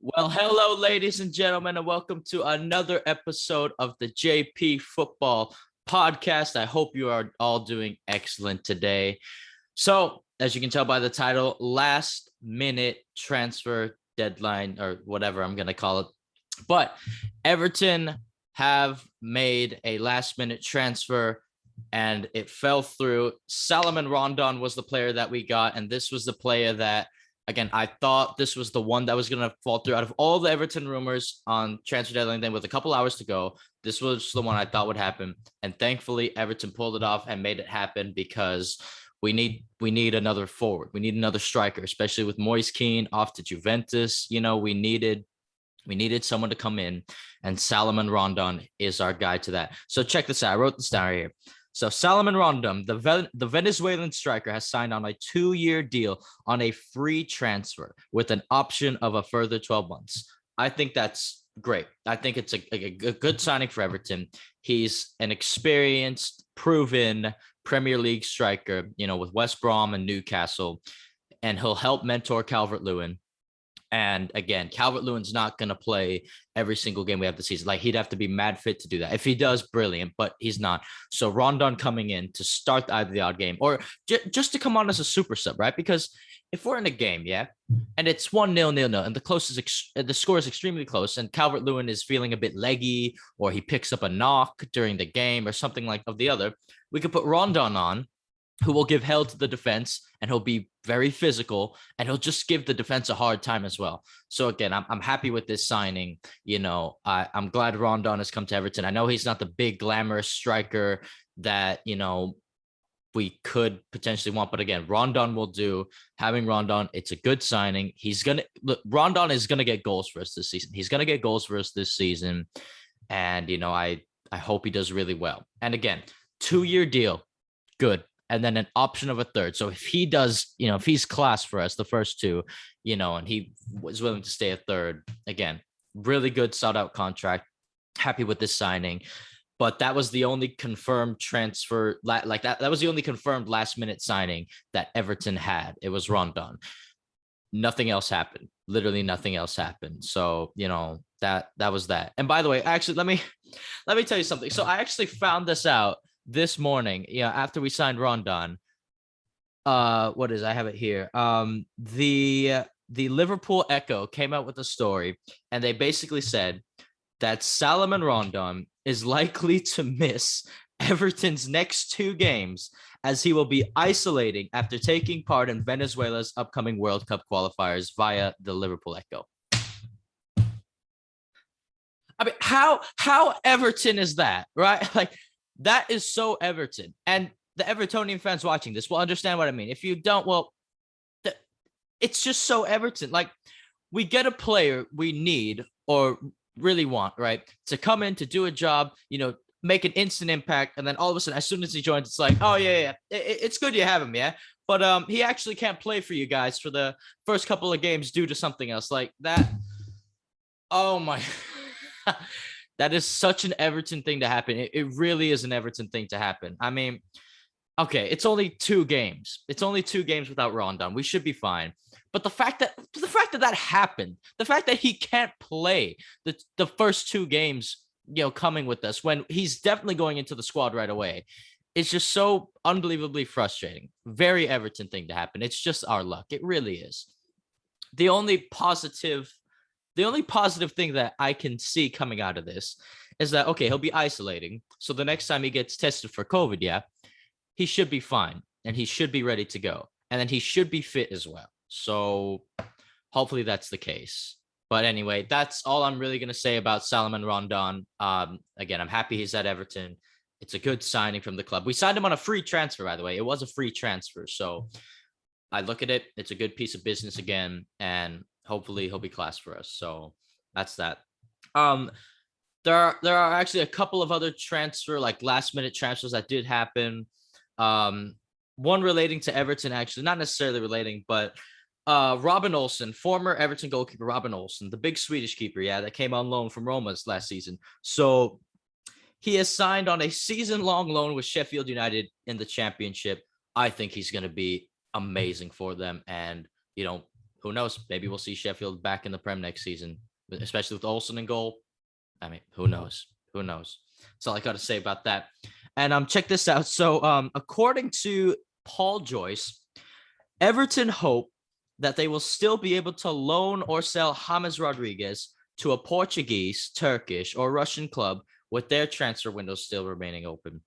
Well, hello, ladies and gentlemen, and welcome to another episode of the JP Football Podcast. I hope you are all doing excellent today. So, as you can tell by the title, last minute transfer deadline, or whatever I'm going to call it. But Everton have made a last minute transfer and it fell through. Salomon Rondon was the player that we got, and this was the player that, again, I thought this was the one that was going to fall through. Out of all the Everton rumors on transfer deadline, then with a couple hours to go, this was the one I thought would happen. And thankfully, Everton pulled it off and made it happen because we need another forward. We need another striker, especially with Moise Kean off to Juventus. We needed someone to come in, and Salomon Rondon is our guy to that. So check this out. I wrote this down right here. So Salomon Rondon, the Venezuelan striker, has signed on a 2-year deal on a free transfer with an option of a further 12 months. I think that's great. I think it's a good signing for Everton. He's an experienced, proven Premier League striker, with West Brom and Newcastle, and he'll help mentor Calvert-Lewin. And again, Calvert-Lewin's not going to play every single game we have this season. Like, he'd have to be mad fit to do that. If he does, brilliant, but he's not. So Rondon coming in to start either the odd game or just to come on as a super sub, right? Because if we're in a game, and it's 1-0, 0-0, and the score is extremely close, and Calvert-Lewin is feeling a bit leggy, or he picks up a knock during the game or something like of the other, we could put Rondon on, who will give hell to the defense, and he'll be very physical, and he'll just give the defense a hard time as well. So again, I'm happy with this signing. I'm glad Rondon has come to Everton. I know he's not the big glamorous striker that, we could potentially want, but again, Rondon will do. Having Rondon, it's a good signing. Rondon is gonna get goals for us this season. He's gonna get goals for us this season, and I hope he does really well. And again, 2-year deal, good. And then an option of a third. So if he does, if he's class for us, the first two, and he was willing to stay a third, again, really good sought out contract. Happy with this signing. But that was the only confirmed transfer, like that was the only confirmed last minute signing that Everton had. It was Rondon. Nothing else happened. Literally nothing else happened. So, that was that. And by the way, actually, let me tell you something. So I actually found this out this morning, after we signed Rondon. I have it here. The Liverpool Echo came out with a story, and they basically said that Salomon Rondon is likely to miss Everton's next 2 games as he will be isolating after taking part in Venezuela's upcoming World Cup qualifiers via the Liverpool Echo. I mean, how Everton is that, right? Like, that is so Everton. And the Evertonian fans watching this will understand what I mean. If you don't, well, it's just so Everton. Like, we get a player we need or really want, right, to come in to do a job, make an instant impact. And then all of a sudden, as soon as he joins, it's like, oh, yeah. It's good you have him, yeah. But he actually can't play for you guys for the first couple of games due to something else like that. Oh, my. That is such an Everton thing to happen. It really is an Everton thing to happen. I mean, okay, it's only 2 games. It's only 2 games without Rondon. We should be fine. But the fact that happened, the fact that he can't play the first 2 games, coming with us when he's definitely going into the squad right away, it's just so unbelievably frustrating. Very Everton thing to happen. It's just our luck. It really is. The only positive thing that I can see coming out of this is that, okay, he'll be isolating. So the next time he gets tested for COVID, he should be fine and he should be ready to go. And then he should be fit as well. So hopefully that's the case. But anyway, that's all I'm really going to say about Salomon Rondon. Again, I'm happy he's at Everton. It's a good signing from the club. We signed him on a free transfer, by the way. It was a free transfer. So I look at it. It's a good piece of business again. And hopefully he'll be class for us. So that's that. There are actually a couple of other last minute transfers that did happen. One relating to Everton, actually, not necessarily relating, but Robin Olsen, former Everton goalkeeper Robin Olsen, the big Swedish keeper, that came on loan from Roma's last season. So he has signed on a season-long loan with Sheffield United in the Championship. I think he's going to be amazing for them. And, who knows? Maybe we'll see Sheffield back in the Prem next season, especially with Olsen in goal. I mean, who knows? Who knows? That's all I got to say about that. And check this out. So according to Paul Joyce, Everton hope that they will still be able to loan or sell James Rodriguez to a Portuguese, Turkish, or Russian club with their transfer windows still remaining open.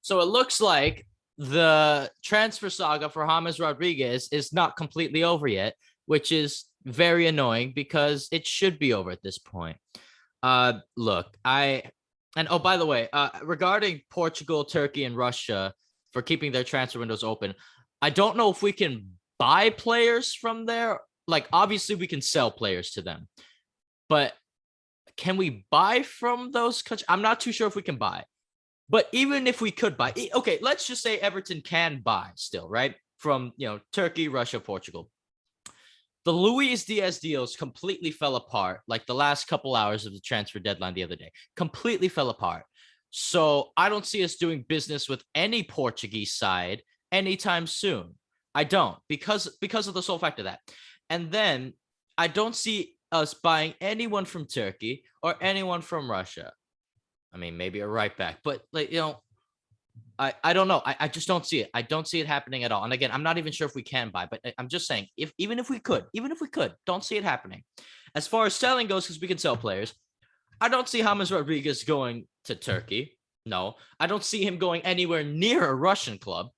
So it looks like the transfer saga for James Rodriguez is not completely over yet, which is very annoying because it should be over at this point. Look, by the way, regarding Portugal, Turkey, and Russia for keeping their transfer windows open, I don't know if we can buy players from there. Like, obviously, we can sell players to them, but can we buy from those countries? I'm not too sure if we can buy. But even if we could buy, okay, let's just say Everton can buy still, right? From, Turkey, Russia, Portugal. The Luis Diaz deals completely fell apart, like the last couple hours of the transfer deadline the other day. Completely fell apart. So I don't see us doing business with any Portuguese side anytime soon. I don't, because of the sole fact of that. And then I don't see us buying anyone from Turkey or anyone from Russia. I mean, maybe a right back, but I don't know. I just don't see it. I don't see it happening at all. And again, I'm not even sure if we can buy, but I'm just saying, even if we could, don't see it happening. As far as selling goes, because we can sell players, I don't see James Rodriguez going to Turkey. No, I don't see him going anywhere near a Russian club.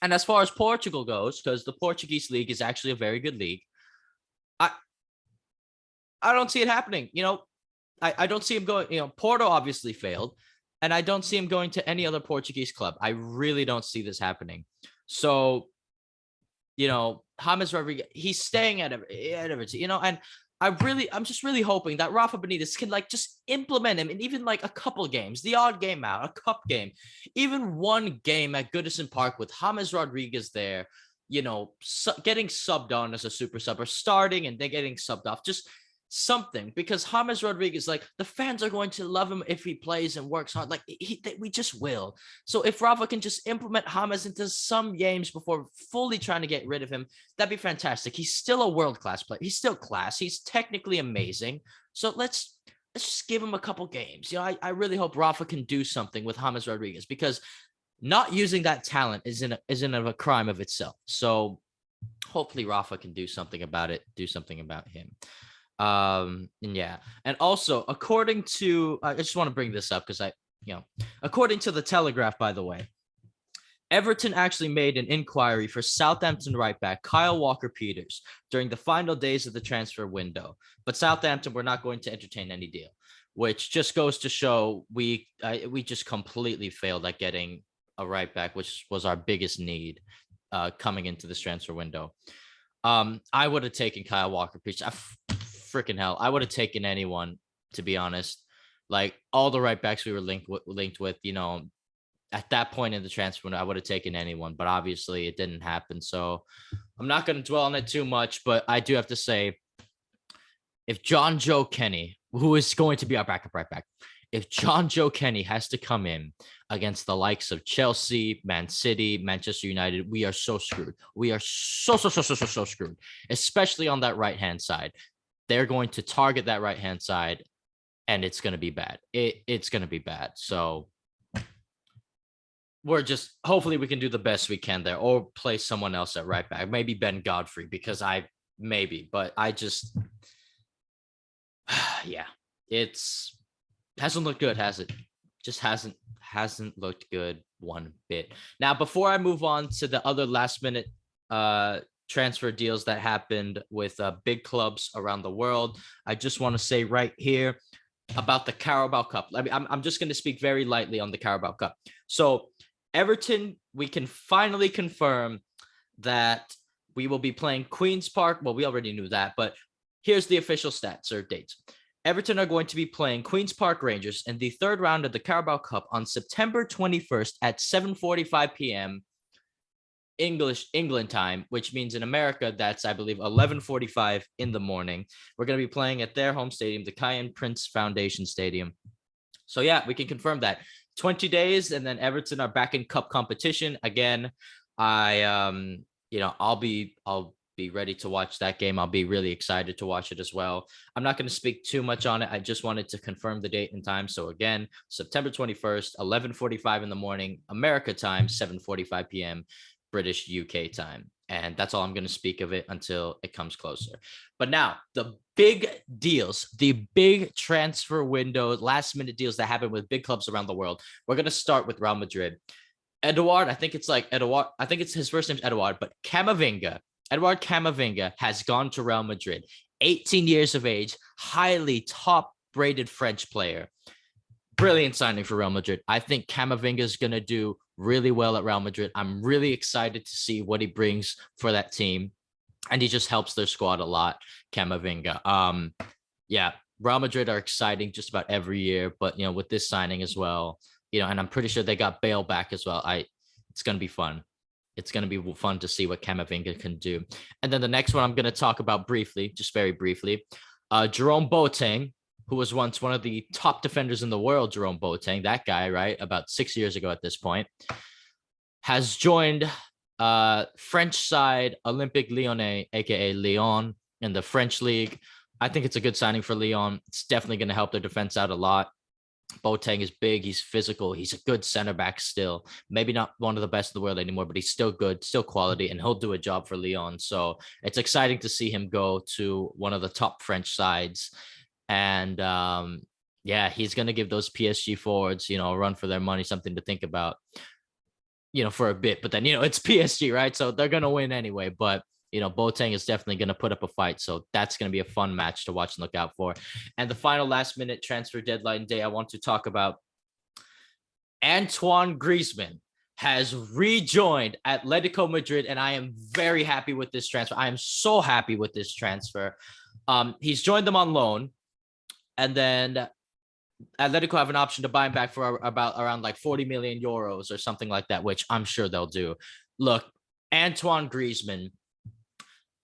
And as far as Portugal goes, because the Portuguese league is actually a very good league, I don't see it happening. I don't see him going, Porto obviously failed, and I don't see him going to any other Portuguese club. I really don't see this happening. So, James Rodriguez, he's staying at Everton, and I'm just really hoping that Rafa Benitez can just implement him in even a couple games, the odd game out, a cup game, even one game at Goodison Park with James Rodriguez there, getting subbed on as a super sub or starting and then getting subbed off, just something, because James Rodriguez, the fans are going to love him if he plays and works hard. We just will. So if Rafa can just implement James into some games before fully trying to get rid of him, that'd be fantastic. He's still a world-class player. He's still class. He's technically amazing. So let's just give him a couple games. I really hope Rafa can do something with James Rodriguez, because not using that talent isn't a crime of itself. So hopefully Rafa can do something about it, do something about him. And also according to, I just want to bring this up because according to the Telegraph, by the way, Everton actually made an inquiry for Southampton right back Kyle Walker-Peters during the final days of the transfer window, but Southampton were not going to entertain any deal, which just goes to show we just completely failed at getting a right back, which was our biggest need coming into this transfer window. I would have taken Kyle Walker-Peters. Freaking hell, I would have taken anyone, to be honest. All the right backs we were linked with, at that point in the transfer window, I would have taken anyone, but obviously it didn't happen. So I'm not going to dwell on it too much, but I do have to say, if John Joe Kenny, who is going to be our backup right back, if John Joe Kenny has to come in against the likes of Chelsea, Man City, Manchester United, we are so screwed. We are so screwed, especially on that right-hand side. They're going to target that right-hand side, and it's going to be bad. It's going to be bad. So hopefully we can do the best we can there, or play someone else at right back. Maybe Ben Godfrey, but I just, it's hasn't looked good, has it? Just hasn't looked good one bit. Now, before I move on to the other last-minute transfer deals that happened with big clubs around the world, I just want to say right here about the Carabao Cup. I'm just going to speak very lightly on the Carabao Cup. So Everton, we can finally confirm that we will be playing Queen's Park. Well, we already knew that, but here's the official stats or dates. Everton are going to be playing Queen's Park Rangers in the third round of the Carabao Cup on September 21st at 7:45 p.m. England time, which means in America, that's, I believe, 11:45 in the morning. We're going to be playing at their home stadium, the Cayenne Prince Foundation Stadium. So yeah, we can confirm that. 20 days, and then Everton are back in cup competition again. I'll be ready to watch that game. I'll be really excited to watch it as well. I'm not going to speak too much on it. I just wanted to confirm the date and time. So again, September 21st, 11:45 in the morning, America time, 7:45 p.m. British UK time. And that's all I'm going to speak of it until it comes closer. But now the big deals, the big transfer windows, last minute deals that happen with big clubs around the world. We're going to start with Real Madrid. Edouard, I think it's his first name's Edouard, but Edouard Camavinga has gone to Real Madrid. 18 years of age, highly top-rated French player. Brilliant signing for Real Madrid. I think Camavinga is going to do really well at Real Madrid. I'm really excited to see what he brings for that team. And he just helps their squad a lot, Camavinga. Yeah, Real Madrid are exciting just about every year, but, with this signing as well, and I'm pretty sure they got Bale back as well. It's going to be fun. It's going to be fun to see what Camavinga can do. And then the next one I'm going to talk about briefly, just very briefly, Jerome Boateng, who was once one of the top defenders in the world, Jerome Boateng, that guy, right, about 6 years ago at this point, has joined French side Olympique Lyonnais, aka Lyon, in the French league. I think it's a good signing for Lyon. It's definitely going to help their defense out a lot. Boateng is big. He's physical. He's a good center back still. Maybe not one of the best in the world anymore, but he's still good, still quality, and he'll do a job for Lyon. So it's exciting to see him go to one of the top French sides. And he's going to give those PSG forwards, a run for their money, something to think about, for a bit. But then, it's PSG, right? So they're going to win anyway. But Boateng is definitely going to put up a fight. So that's going to be a fun match to watch and look out for. And the final last minute transfer deadline day, I want to talk about Antoine Griezmann has rejoined Atletico Madrid. And I am very happy with this transfer. I am so happy with this transfer. He's joined them on loan. And then Atletico have an option to buy him back for around like 40 million euros or something like that, which I'm sure they'll do. Look, Antoine Griezmann,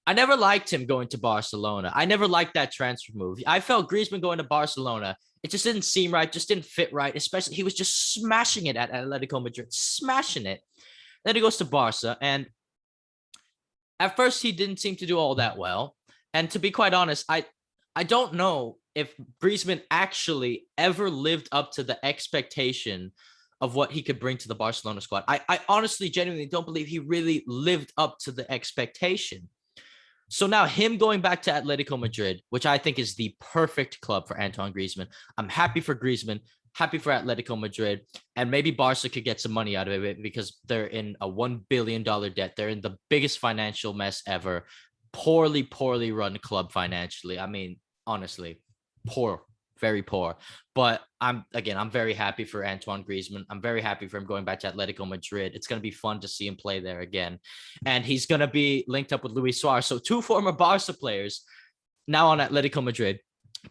I never liked him going to Barcelona. I never liked that transfer move. I felt Griezmann going to Barcelona, it just didn't seem right, just didn't fit right, especially he was just smashing it at Atletico Madrid, smashing it. Then he goes to Barca, and at first he didn't seem to do all that well. And to be quite honest, I don't know if Griezmann actually ever lived up to the expectation of what he could bring to the Barcelona squad. I honestly, genuinely don't believe he really lived up to the expectation. So now him going back to Atletico Madrid, which I think is the perfect club for Antoine Griezmann. I'm happy for Griezmann, happy for Atletico Madrid, and maybe Barca could get some money out of it because they're in a $1 billion debt. They're in the biggest financial mess ever. Poorly run club financially. I mean, honestly, poor, very poor. But I'm very happy for Antoine Griezmann. I'm very happy for him going back to Atletico Madrid. It's going to be fun to see him play there again. And he's going to be linked up with Luis Suarez. So two former Barca players now on Atletico Madrid,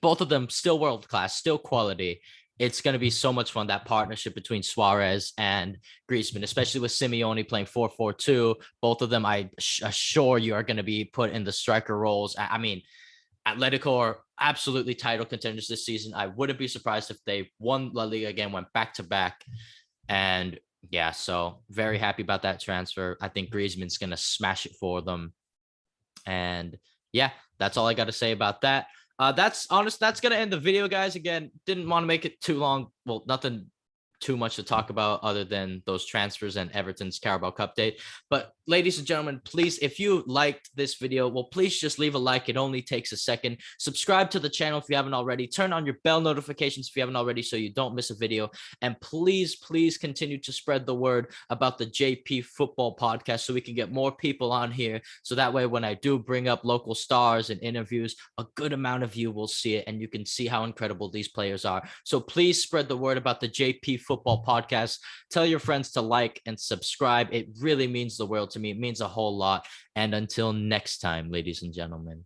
both of them still world class, still quality. It's going to be so much fun, that partnership between Suarez and Griezmann, especially with Simeone playing 4-4-2. Both of them, I assure you, are going to be put in the striker roles. I mean, Atletico are absolutely title contenders this season. I wouldn't be surprised if they won La Liga again, went back-to-back. And yeah, so very happy about that transfer. I think Griezmann's going to smash it for them. And yeah, that's all I got to say about that. That's going to end the video, guys. Again, didn't want to make it too long. Well, nothing too much to talk about other than those transfers and Everton's Carabao Cup date. But ladies and gentlemen, please, if you liked this video, well, please just leave a like. It only takes a second. Subscribe to the channel if you haven't already. Turn on your bell notifications if you haven't already so you don't miss a video. And please continue to spread the word about the JP Football Podcast so we can get more people on here. So that way, when I do bring up local stars and interviews, a good amount of you will see it and you can see how incredible these players are. So please spread the word about the JP Football Podcast. Tell your friends to like and subscribe. It really means the world to me. It means a whole lot. And until next time, ladies and gentlemen.